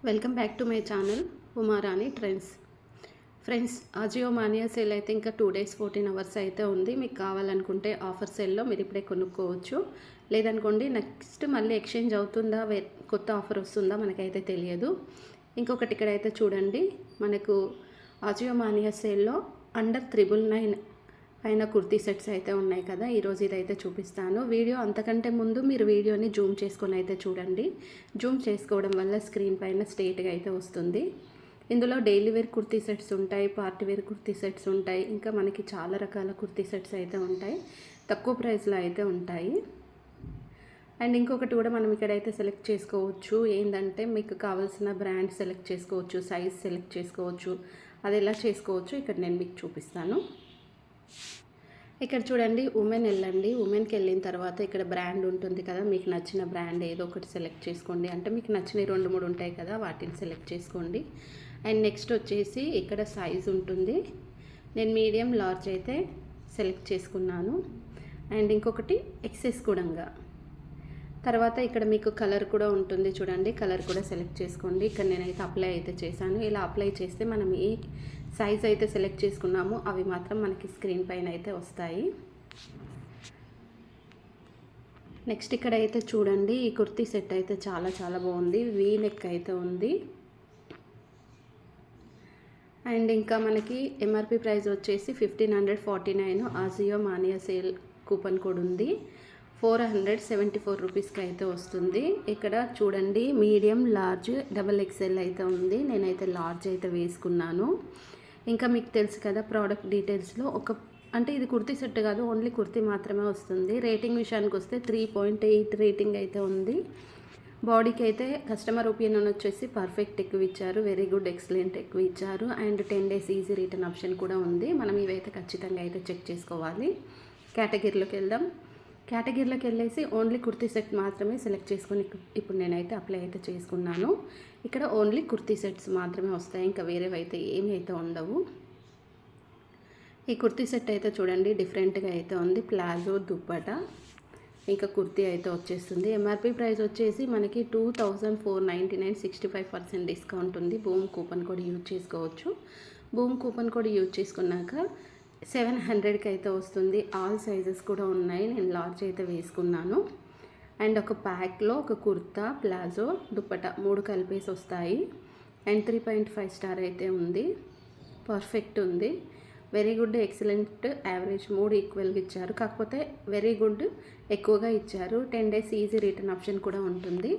Welcome back to my channel Uma Rani trends. Friends, Ajio mania sale అయితే ఇంకా 2 days 14 hours అయితే ఉంది. మీకు కావాలనుకుంటే ఆఫర్ సేల్లో మీరు ఇప్పుడే కొనుక్కోవచ్చు. లేదనుకోండి నెక్స్ట్ మళ్ళీ ఎక్స్చేంజ్ అవుతుందా, కొత్త ఆఫర్ వస్తుందా మనకైతే తెలియదు. ఇంకొకటి ఇక్కడైతే చూడండి, మనకు అజియో మానియా సేల్లో అండర్ 999 పైన కుర్తీ సెట్స్ అయితే ఉన్నాయి కదా. ఈరోజు ఇదైతే చూపిస్తాను. వీడియో అంతకంటే ముందు మీరు వీడియోని జూమ్ చేసుకొని అయితే చూడండి. జూమ్ చేసుకోవడం వల్ల స్క్రీన్ పైన స్ట్రేట్గా అయితే వస్తుంది. ఇందులో డైలీ వేర్ కుర్తీ సెట్స్ ఉంటాయి, పార్టీ వేర్ కుర్తీ సెట్స్ ఉంటాయి, ఇంకా మనకి చాలా రకాల కుర్తీ సెట్స్ అయితే ఉంటాయి. తక్కువ ప్రైస్లో అయితే ఉంటాయి. అండ్ ఇంకొకటి కూడా మనం ఇక్కడైతే సెలెక్ట్ చేసుకోవచ్చు. ఏంటంటే మీకు కావాల్సిన బ్రాండ్ సెలెక్ట్ చేసుకోవచ్చు, సైజ్ సెలెక్ట్ చేసుకోవచ్చు. అది ఎలా చేసుకోవచ్చు ఇక్కడ నేను మీకు చూపిస్తాను. ఇక్కడ చూడండి, ఉమెన్ వెళ్ళండి. ఉమెన్కి వెళ్ళిన తర్వాత ఇక్కడ బ్రాండ్ ఉంటుంది కదా, మీకు నచ్చిన బ్రాండ్ ఏదో ఒకటి సెలెక్ట్ చేసుకోండి. అంటే మీకు నచ్చిన 2-3 ఉంటాయి కదా, వాటిని సెలెక్ట్ చేసుకోండి. అండ్ నెక్స్ట్ వచ్చేసి ఇక్కడ సైజ్ ఉంటుంది. నేను మీడియం లార్జ్ అయితే సెలెక్ట్ చేసుకున్నాను. అండ్ ఇంకొకటి ఎక్సెస్ కూడా. తర్వాత ఇక్కడ మీకు కలర్ కూడా ఉంటుంది చూడండి, కలర్ కూడా సెలెక్ట్ చేసుకోండి. ఇక్కడ నేనైతే అప్లై అయితే చేశాను. ఇలా అప్లై చేస్తే మనం ఏ సైజ్ అయితే సెలెక్ట్ చేసుకున్నామో అవి మాత్రం మనకి స్క్రీన్ పైన అయితే వస్తాయి. నెక్స్ట్ ఇక్కడ అయితే చూడండి, ఈ కుర్తీ సెట్ అయితే చాలా చాలా బాగుంది. వీ నెక్ అయితే ఉంది. అండ్ ఇంకా మనకి ఎంఆర్పి ప్రైస్ వచ్చేసి 1549. Ajio mania sale coupon code ఉంది. 474 రూపీస్కి అయితే వస్తుంది. ఇక్కడ చూడండి, మీడియం, లార్జ్, XXL అయితే ఉంది. నేనైతే లార్జ్ అయితే వేసుకున్నాను. ఇంకా మీకు తెలుసు కదా, ప్రోడక్ట్ డీటెయిల్స్లో అంటే ఇది కుర్తీ సెట్ కాదు, ఓన్లీ కుర్తీ మాత్రమే వస్తుంది. రేటింగ్ విషయానికి వస్తే 3.8 రేటింగ్ అయితే ఉంది. బాడీకి అయితే కస్టమర్ ఒపీనియన్ వచ్చేసి పర్ఫెక్ట్ ఎక్కువ ఇచ్చారు, వెరీ గుడ్, ఎక్సలెంట్ ఎక్కువ ఇచ్చారు. And 10 days easy return option కూడా ఉంది. మనం ఇవైతే ఖచ్చితంగా అయితే చెక్ చేసుకోవాలి. కేటగిరీలోకి వెళ్దాం. కేటగిరీలోకి వెళ్ళేసి ఓన్లీ కుర్తీ సెట్ మాత్రమే సెలెక్ట్ చేసుకొని ఇప్పుడు నేనైతే అప్లై అయితే చేసుకున్నాను. ఇక్కడ ఓన్లీ కుర్తీ సెట్స్ మాత్రమే వస్తాయి, ఇంకా వేరేవి అయితే ఏమీ అయితే ఉండవు. ఈ కుర్తీ సెట్ అయితే చూడండి, డిఫరెంట్గా అయితే ఉంది. ప్లాజో, దుప్పట, ఇంకా కుర్తీ అయితే వచ్చేస్తుంది. ఎంఆర్పి ప్రైస్ వచ్చేసి మనకి 2499, 65% డిస్కౌంట్ ఉంది. బూమ్ కూపన్ కోడ్ యూజ్ చేసుకోవచ్చు. బూమ్ కూపన్ కోడ్ యూజ్ చేసుకున్నాక 700కి అయితే వస్తుంది. ఆల్ సైజెస్ కూడా ఉన్నాయి. నేను లార్జ్ అయితే వేసుకున్నాను. అండ్ ఒక ప్యాక్లో ఒక కుర్తా, ప్లాజో, దుప్పట 3 కలిపేసి వస్తాయి. అండ్ 3.5 స్టార్ అయితే ఉంది. పర్ఫెక్ట్ ఉంది. వెరీ గుడ్, ఎక్సలెంట్, యావరేజ్ 3 ఈక్వల్గా ఇచ్చారు. కాకపోతే వెరీ గుడ్ ఎక్కువగా ఇచ్చారు. 10 days ఈజీ రిటర్న్ ఆప్షన్ కూడా ఉంటుంది.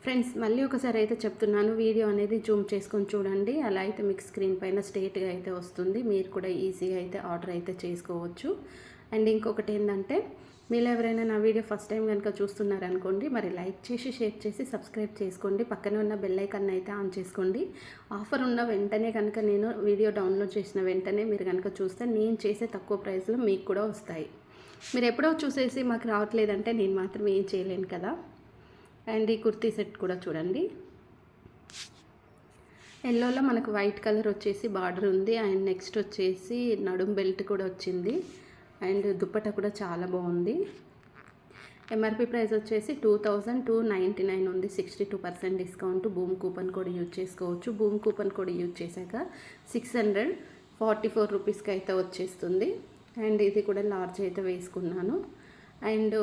ఫ్రెండ్స్, మళ్ళీ ఒకసారి అయితే చెప్తున్నాను, వీడియో అనేది జూమ్ చేసుకొని చూడండి. అలా అయితే మీకు స్క్రీన్ పైన స్ట్రేట్గా అయితే వస్తుంది. మీరు కూడా ఈజీగా అయితే ఆర్డర్ అయితే చేసుకోవచ్చు. అండ్ ఇంకొకటి ఏంటంటే, మీరు ఎవరైనా నా వీడియో ఫస్ట్ టైం కనుక చూస్తున్నారనుకోండి, మరి లైక్ చేసి, షేర్ చేసి, సబ్స్క్రైబ్ చేసుకోండి. పక్కనే ఉన్న బెల్ ఐకాన్ అయితే ఆన్ చేసుకోండి. ఆఫర్ ఉన్న వెంటనే కనుక నేను వీడియో డౌన్లోడ్ చేసిన వెంటనే మీరు కనుక చూస్తే నేను చేసే తక్కువ ప్రైస్లో మీకు కూడా వస్తాయి. మీరు ఎప్పుడో చూసేసి మాకు రావట్లేదంటే నేను మాత్రం ఏం చేయలేను కదా. అండ్ ఈ కుర్తీ సెట్ కూడా చూడండి, ఎల్లోలో మనకు వైట్ కలర్ వచ్చేసి బార్డర్ ఉంది. అండ్ నెక్స్ట్ వచ్చేసి నడుం బెల్ట్ కూడా వచ్చింది. అండ్ దుప్పట కూడా చాలా బాగుంది. ఎంఆర్పి ప్రైస్ వచ్చేసి 2299 ఉంది. 62% discount. Boom coupon code use చేసుకోవచ్చు. బూమ్ కూపన్ కోడ్ యూజ్ చేశాక 644 రూపీస్కి అయితే వచ్చేస్తుంది. అండ్ ఇది కూడా లార్జ్ అయితే వేసుకున్నాను. అండ్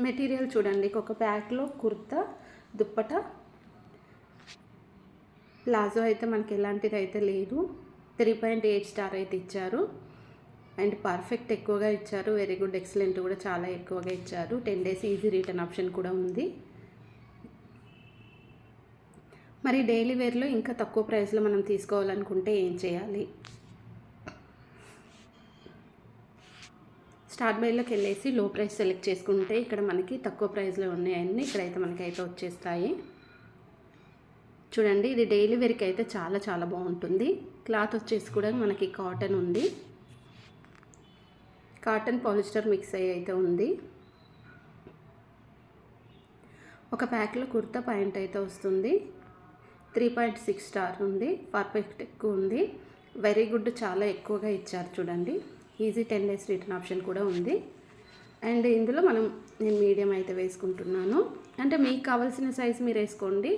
మెటీరియల్ చూడండి, ఒక ప్యాక్లో కుర్తా, దుప్పట, ప్లాజో అయితే మనకి ఎలాంటిది అయితే లేదు. 3.8 స్టార్ అయితే ఇచ్చారు. అండ్ పర్ఫెక్ట్ ఎక్కువగా ఇచ్చారు. వెరీ గుడ్, ఎక్సలెంట్ కూడా చాలా ఎక్కువగా ఇచ్చారు. 10 days ఈజీ రిటర్న్ ఆప్షన్ కూడా ఉంది. మరి డైలీ వేర్లో ఇంకా తక్కువ ప్రైస్లో మనం తీసుకోవాలనుకుంటే ఏం చేయాలి? స్టార్ట్ బైలోకి వెళ్ళేసి లో ప్రైస్ సెలెక్ట్ చేసుకుంటే ఇక్కడ మనకి తక్కువ ప్రైస్లో ఉన్నాయన్నీ ఇక్కడైతే మనకైతే వచ్చేస్తాయి. చూడండి, ఇది డైలీ వేర్కి అయితే చాలా చాలా బాగుంటుంది. క్లాత్ వచ్చేసి కూడా మనకి కాటన్ ఉంది. కాటన్ పాలిస్టర్ మిక్స్ అయ్యి అయితే ఉంది. ఒక ప్యాక్లో కుర్తా ప్యాంట్ అయితే వస్తుంది. 3.6 స్టార్ ఉంది. పర్ఫెక్ట్ ఎక్కువ ఉంది. వెరీ గుడ్, చాలా ఎక్కువగా ఇచ్చారు చూడండి. ఈజీ 10 days రిటర్న్ ఆప్షన్ కూడా ఉంది. అండ్ ఇందులో నేను మీడియం అయితే వేసుకుంటున్నాను. అంటే మీకు కావాల్సిన సైజ్ మీరు వేసుకోండి.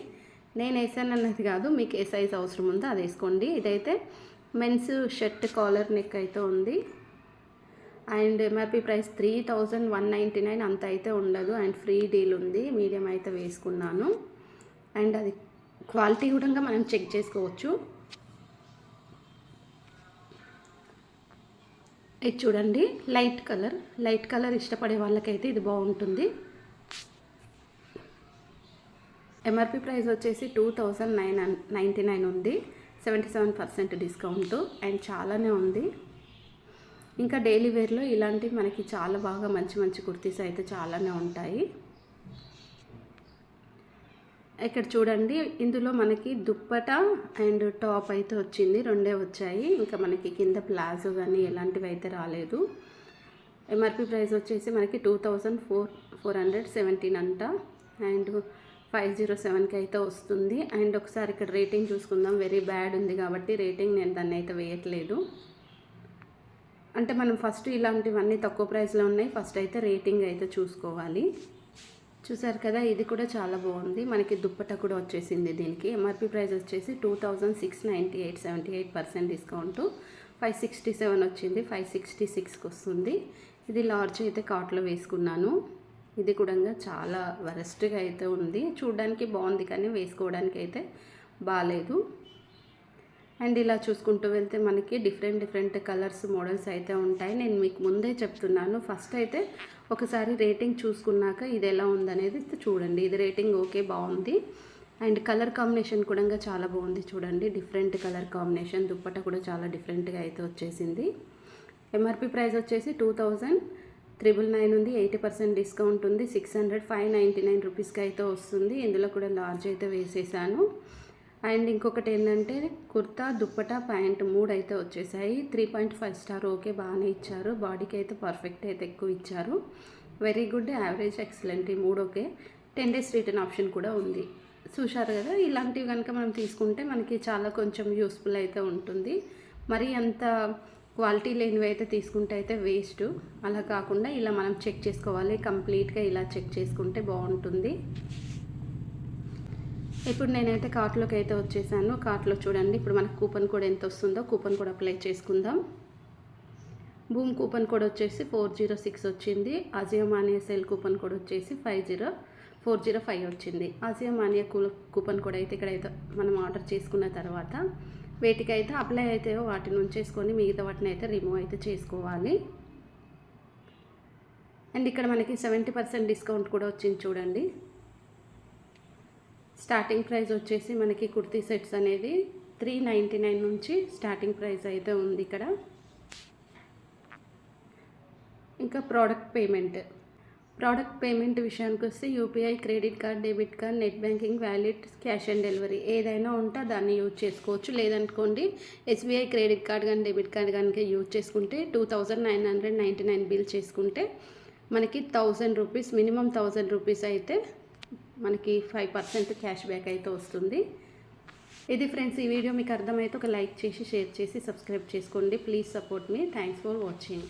నేను వేసాను అన్నది కాదు, మీకు ఏ సైజ్ అవసరం ఉందో అది వేసుకోండి. ఇదైతే మెన్స్ షర్ట్ కాలర్ నెక్ అయితే ఉంది. అండ్ ఎంఆర్పి ప్రైస్ 3199, అంత అయితే ఉండదు. అండ్ ఫ్రీ డీల్ ఉంది. మీడియం అయితే వేసుకున్నాను. అండ్ అది క్వాలిటీ కూడా మనం చెక్ చేసుకోవచ్చు. ఇది చూడండి, లైట్ కలర్ ఇష్టపడే వాళ్ళకైతే ఇది బాగుంటుంది. ఎంఆర్పి ప్రైస్ వచ్చేసి 2999 ఉంది. 77% డిస్కౌంట్. అండ్ చాలానే ఉంది. ఇంకా డైలీ వేర్లో ఇలాంటి మనకి చాలా బాగా మంచి మంచి కుర్తీస్ అయితే చాలానే ఉంటాయి. ఇక్కడ చూడండి, ఇందులో మనకి దుప్పట అండ్ టాప్ అయితే వచ్చింది, రెండే వచ్చాయి. ఇంకా మనకి కింద ప్లాజో కానీ ఎలాంటివి అయితే రాలేదు. ఎంఆర్పి ప్రైస్ వచ్చేసి మనకి 2417 అంట. అండ్ 507కి అయితే వస్తుంది. అండ్ ఒకసారి ఇక్కడ రేటింగ్ చూసుకుందాం. వెరీ బ్యాడ్ ఉంది కాబట్టి రేటింగ్ నేను దాన్ని అయితే వేయట్లేదు. అంటే మనం ఫస్ట్ ఇలాంటివన్నీ తక్కువ ప్రైస్లో ఉన్నాయి, ఫస్ట్ అయితే రేటింగ్ అయితే చూసుకోవాలి. చూసారు కదా, ఇది కూడా చాలా బాగుంది. మనకి దుప్పట కూడా వచ్చేసింది. దీనికి ఎంఆర్పి ప్రైస్ వచ్చేసి 2698, 78% డిస్కౌంట్. 567 వచ్చింది, 566కి వస్తుంది. ఇది లార్జ్ అయితే కార్ట్లో వేసుకున్నాను. ఇది కూడా చాలా వరస్ట్గా అయితే ఉంది. చూడడానికి బాగుంది కానీ వేసుకోవడానికి అయితే బాగాలేదు. అండ్ ఇలా చూసుకుంటూ వెళ్తే మనకి డిఫరెంట్ కలర్స్ మోడల్స్ అయితే ఉంటాయి. నేను మీకు ముందే చెప్తున్నాను, ఫస్ట్ అయితే ఒకసారి రేటింగ్ చూసుకున్నాక ఇది ఎలా ఉందనేది చూడండి. ఇది రేటింగ్ ఓకే, బాగుంది. అండ్ కలర్ కాంబినేషన్ కూడా చాలా బాగుంది. చూడండి, డిఫరెంట్ కలర్ కాంబినేషన్. దుప్పట కూడా చాలా డిఫరెంట్గా అయితే వచ్చేసింది. ఎంఆర్పి ప్రైస్ వచ్చేసి 2999 ఉంది. 80% డిస్కౌంట్ ఉంది. 599 రూపీస్కి అయితే వస్తుంది. ఇందులో కూడా లార్జ్ అయితే వేసేసాను. అండ్ ఇంకొకటి ఏంటంటే కుర్తా, దుప్పట, ప్యాంట్ 3 అయితే వచ్చేసాయి. 3.5 స్టార్. ఓకే, బాగానే ఇచ్చారు. బాడీకి అయితే పర్ఫెక్ట్ అయితే ఎక్కువ ఇచ్చారు. వెరీ గుడ్, యావరేజ్, ఎక్సలెంట్, ఈ 3 ఓకే. 10 days రిటర్న్ ఆప్షన్ కూడా ఉంది. చూశారు కదా, ఇలాంటివి కనుక మనం తీసుకుంటే మనకి చాలా కొంచెం యూస్ఫుల్ అయితే ఉంటుంది. మరి అంత క్వాలిటీ లేనివి అయితే తీసుకుంటే అయితే వేస్ట్. అలా కాకుండా ఇలా మనం చెక్ చేసుకోవాలి. కంప్లీట్గా ఇలా చెక్ చేసుకుంటే బాగుంటుంది. ఇప్పుడు నేనైతే కార్ట్లోకి అయితే వచ్చేసాను. కార్ట్లో చూడండి, ఇప్పుడు మనకు కూపన్ కోడ్ ఎంత వస్తుందో కూపన్ కోడ్ అప్లై చేసుకుందాం. బూమ్ కూపన్ కోడ్ వచ్చేసి 406 వచ్చింది. Ajio mania sale coupon code వచ్చేసి 405 వచ్చింది. ఆజియో మానియా కూపన్ కోడ్ అయితే ఇక్కడైతే మనం ఆర్డర్ చేసుకున్న తర్వాత వేటికైతే అప్లై అయితే వాటిని ఉంచేసుకొని మిగతా వాటిని అయితే రిమూవ్ అయితే చేసుకోవాలి. అండ్ ఇక్కడ మనకి 70% డిస్కౌంట్ కూడా వచ్చింది. చూడండి, స్టార్టింగ్ ప్రైస్ వచ్చేసి మనకి కుర్తీ సెట్స్ అనేది 399 నుంచి స్టార్టింగ్ ప్రైస్ అయితే ఉంది ఇక్కడ. ఇంకా ప్రోడక్ట్ పేమెంట్ విషయానికి వస్తే UPI, credit card, debit card, net banking, wallet, cash on delivery ఏదైనా ఉంటే దాన్ని యూజ్ చేసుకోవచ్చు. లేదనుకోండి ఎస్బీఐ క్రెడిట్ కార్డ్ కానీ డెబిట్ కార్డ్ కనుక యూజ్ చేసుకుంటే 2999 బిల్ చేసుకుంటే మనకి 1000 రూపీస్, మినిమం 1000 రూపీస్ అయితే మనకి 5% క్యాష్ బ్యాక్ అయితే వస్తుంది. ఇది ఫ్రెండ్స్, ఈ వీడియో మీకు అర్థమైతే ఒక లైక్ చేసి, షేర్ చేసి, సబ్స్క్రైబ్ చేసుకోండి. Please support me. Thanks for watching.